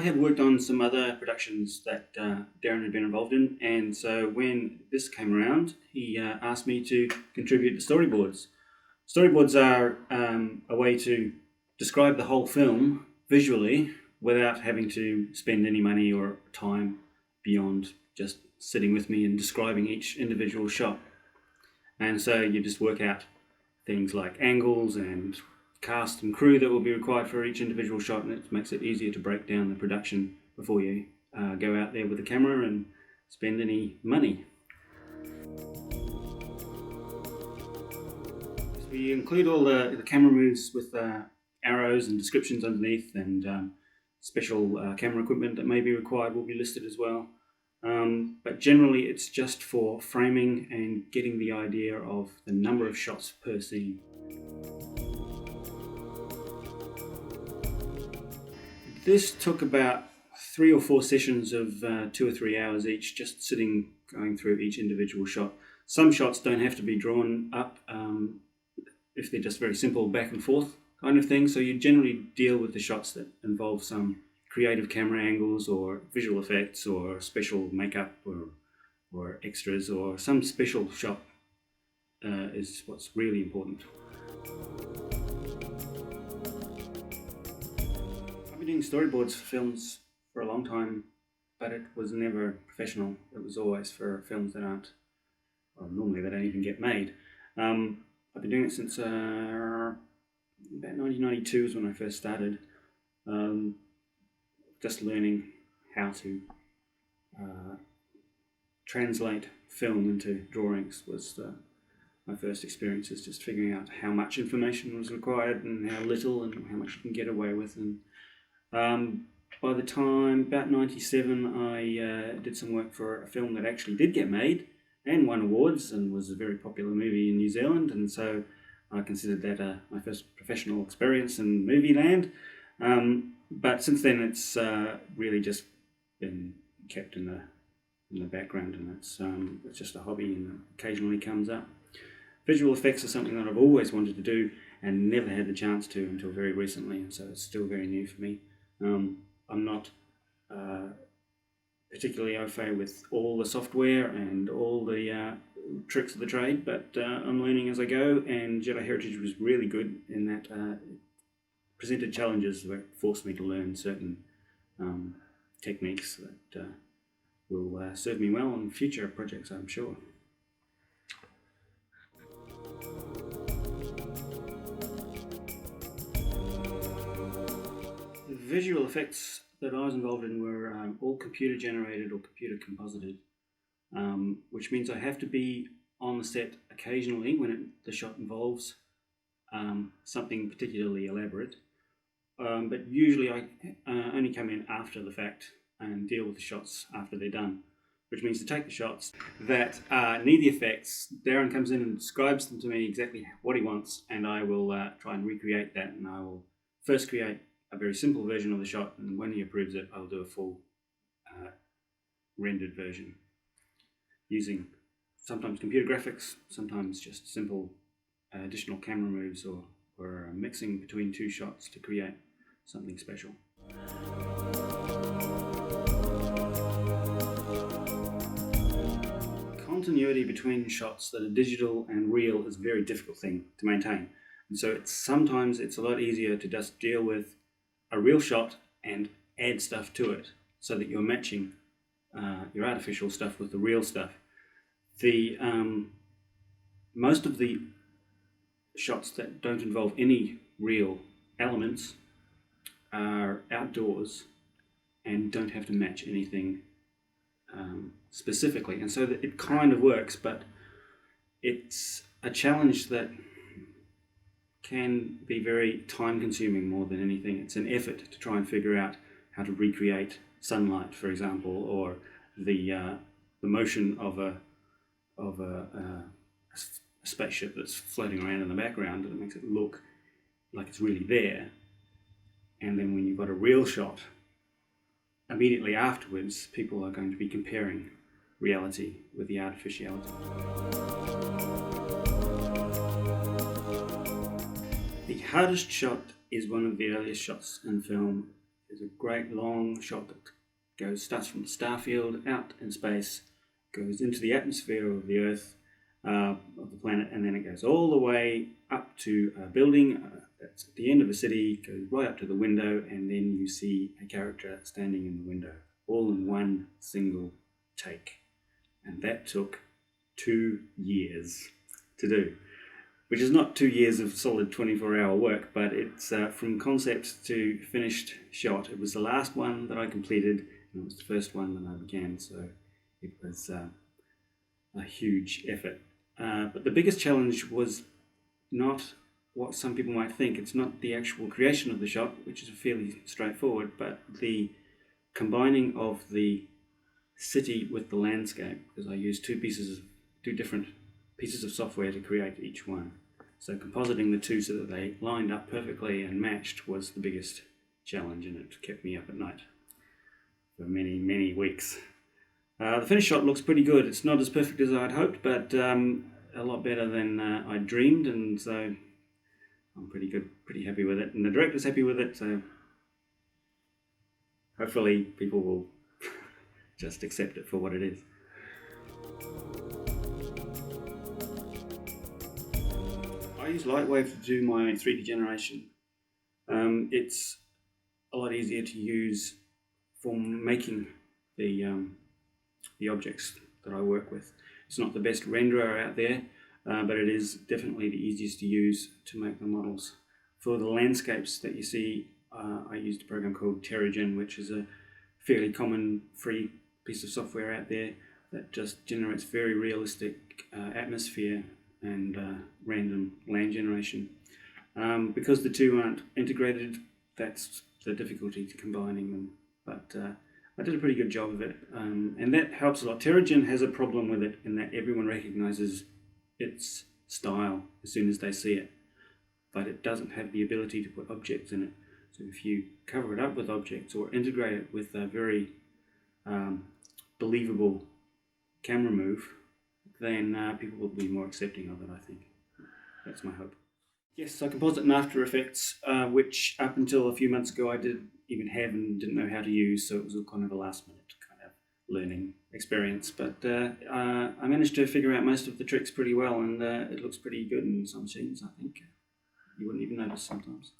have worked on some other productions that Darren had been involved in, and so when this came around, he asked me to contribute the storyboards. Storyboards are a way to describe the whole film visually without having to spend any money or time beyond just sitting with me and describing each individual shot. And so you just work out things like angles and cast and crew that will be required for each individual shot, and it makes it easier to break down the production before you go out there with the camera and spend any money. So we include all the camera moves with arrows and descriptions underneath, and special camera equipment that may be required will be listed as well. But generally it's just for framing and getting the idea of the number of shots per scene. This took about 3 or 4 sessions of 2 or 3 hours each, just sitting going through each individual shot. Some shots don't have to be drawn up if they're just very simple back and forth kind of thing, so you generally deal with the shots that involve some creative camera angles or visual effects or special makeup or extras, or some special shot is what's really important. I've been doing storyboards for films for a long time, but it was never professional. It was always for films that aren't, well, normally they don't even get made. I've been doing it since about 1992 is when I first started. Just learning how to translate film into drawings was my first experiences, just figuring out how much information was required and how little and how much you can get away with. And by the time, about 97, I did some work for a film that actually did get made and won awards and was a very popular movie in New Zealand, and so I considered that my first professional experience in movie land. But since then, it's really just been kept in the background, and it's just a hobby and occasionally comes up. Visual effects are something that I've always wanted to do and never had the chance to until very recently, and so it's still very new for me. I'm not particularly au fait with all the software and all the tricks of the trade, but I'm learning as I go, and Jedi Heritage was really good in that presented challenges that forced me to learn certain techniques that will serve me well in future projects, I'm sure. The visual effects that I was involved in were all computer generated or computer composited, which means I have to be on the set occasionally when the shot involves something particularly elaborate. But usually I only come in after the fact and deal with the shots after they're done, which means to take the shots that need the effects, Darren comes in and describes them to me exactly what he wants, and I will try and recreate that, and I will first create a very simple version of the shot, and when he approves it, I'll do a full rendered version using sometimes computer graphics, sometimes just simple additional camera moves or mixing between 2 shots to create something special. Continuity between shots that are digital and real is a very difficult thing to maintain, and so sometimes it's a lot easier to just deal with a real shot and add stuff to it so that you're matching your artificial stuff with the real stuff. The most of the shots that don't involve any real elements are outdoors and don't have to match anything specifically, and so that it kind of works, but it's a challenge that can be very time consuming more than anything. It's an effort to try and figure out how to recreate sunlight, for example, or the motion of a spaceship that's floating around in the background, and it makes it look like it's really there. And then when you've got a real shot, immediately afterwards, people are going to be comparing reality with the artificiality. The hardest shot is one of the earliest shots in film. there's a great long shot that starts from the starfield out in space, goes into the atmosphere of the Earth, of the planet, and then it goes all the way up to a building that's at the end of a city, goes right up to the window, and then you see a character standing in the window, all in one single take. And that took 2 years to do, which is not 2 years of solid 24-hour work, but it's from concept to finished shot. It was the last one that I completed, and it was the first one that I began, so it was a huge effort. But the biggest challenge was not what some people might think. It's not the actual creation of the shot, which is fairly straightforward, but the combining of the city with the landscape, because I used two different pieces of software to create each one. So compositing the two so that they lined up perfectly and matched was the biggest challenge, and it kept me up at night for many, many weeks. The finished shot looks pretty good. It's not as perfect as I'd hoped, but a lot better than I dreamed, and so I'm pretty happy with it. And the director's happy with it, so hopefully people will just accept it for what it is. I use Lightwave to do my 3D generation. It's a lot easier to use for making the objects that I work with. It's not the best renderer out there, but it is definitely the easiest to use to make the models. For the landscapes that you see, I used a program called Terrigen, which is a fairly common free piece of software out there that just generates very realistic atmosphere and random land generation. Because the two aren't integrated, that's the difficulty to combining them. But I did a pretty good job of it, and that helps a lot. Terrigen has a problem with it in that everyone recognizes its style as soon as they see it, but it doesn't have the ability to put objects in it. So if you cover it up with objects or integrate it with a very believable camera move, then people will be more accepting of it, I think. That's my hope. Yes, I composite in After Effects, which up until a few months ago I didn't even have and didn't know how to use, so it was kind of a last minute kind of learning experience. But I managed to figure out most of the tricks pretty well, and it looks pretty good in some scenes, I think. You wouldn't even notice sometimes.